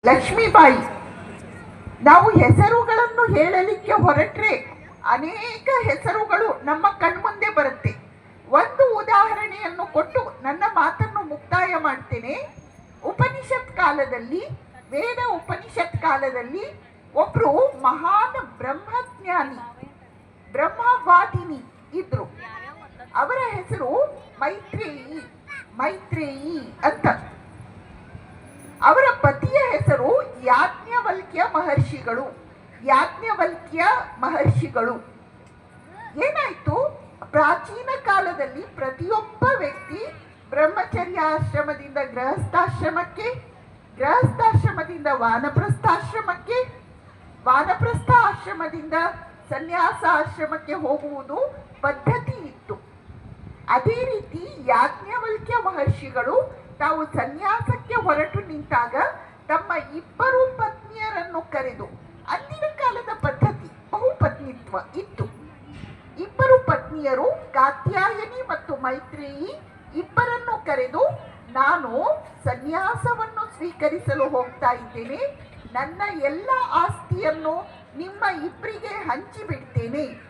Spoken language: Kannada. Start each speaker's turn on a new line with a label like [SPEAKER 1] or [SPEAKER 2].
[SPEAKER 1] ಲಕ್ಷ್ಮೀಬಾಯಿ. ನಾವು ಹೆಸರುಗಳನ್ನು ಹೇಳಲಿಕ್ಕೆ ಹೊರಟ್ರೆ ಅನೇಕ ಹೆಸರುಗಳು ನಮ್ಮ ಕಣ್ಮುಂದೆ ಬರುತ್ತೆ. ಒಂದು ಉದಾಹರಣೆಯನ್ನು ಕೊಟ್ಟು ನನ್ನ ಮಾತನ್ನು ಮುಕ್ತಾಯ ಮಾಡ್ತೇನೆ. ಉಪನಿಷತ್ ಕಾಲದಲ್ಲಿ, ವೇದ ಉಪನಿಷತ್ ಕಾಲದಲ್ಲಿ ಒಬ್ರು ಮಹಾನ್ ಬ್ರಹ್ಮಜ್ಞಾನಿ, ಬ್ರಹ್ಮವಾದಿನಿ ಇದ್ರು. ಅವರ ಹೆಸರು ಮೈತ್ರೇಯಿ. ಮೈತ್ರೇಯಿ ಅಂತ. ಅವರ ಪತಿಯ ಹೆಸರು ಯಾಜ್ಞವಲ್ಕ್ಯ ಮಹರ್ಷಿಗಳು. ಯಾಜ್ಞವಲ್ಕ್ಯ ಮಹರ್ಷಿಗಳು. ಏನಾಯ್ತು, ಪ್ರಾಚೀನ ಕಾಲದಲ್ಲಿ ಪ್ರತಿಯೊಬ್ಬ ವ್ಯಕ್ತಿ ಬ್ರಹ್ಮಚರ್ಯಾಶ್ರಮದಿಂದ ಗೃಹಸ್ಥಾಶ್ರಮಕ್ಕೆ, ಗೃಹಸ್ಥಾಶ್ರಮದಿಂದ ವಾನಪ್ರಸ್ಥಾಶ್ರಮಕ್ಕೆ, ವಾನಪ್ರಸ್ಥ ಆಶ್ರಮದಿಂದ ಸನ್ಯಾಸ ಆಶ್ರಮಕ್ಕೆ ಹೋಗುವುದು ಪದ್ಧತಿ ಇತ್ತು. ಅದೇ ರೀತಿ ಯಾಜ್ಞವಲ್ಕ್ಯ ಮಹರ್ಷಿಗಳು ತಾವು ಸನ್ಯಾಸಕ್ಕೆ ಹೊರಟು ನಿಂತಾಗ ತಮ್ಮ ಇಬ್ಬರು ಪತ್ನಿಯರನ್ನು ಕರೆದು, ಅಂದಿನ ಕಾಲದ ಪದ್ಧತಿ ಬಹುಪತ್ನಿತ್ವ ಇತ್ತು. ಇಬ್ಬರು ಪತ್ನಿಯರು ಕಾತ್ಯಾಯನಿ ಮತ್ತು ಮೈತ್ರೇಯಿ ಇಬ್ಬರನ್ನು ಕರೆದು, ನಾನು ಸನ್ಯಾಸವನ್ನು ಸ್ವೀಕರಿಸಲು ಹೋಗ್ತಾ ಇದ್ದೇನೆ, ನನ್ನ ಎಲ್ಲ ಆಸ್ತಿಯನ್ನು ನಿಮ್ಮ ಇಬ್ಬರಿಗೆ ಹಂಚಿಬಿಡ್ತೇನೆ.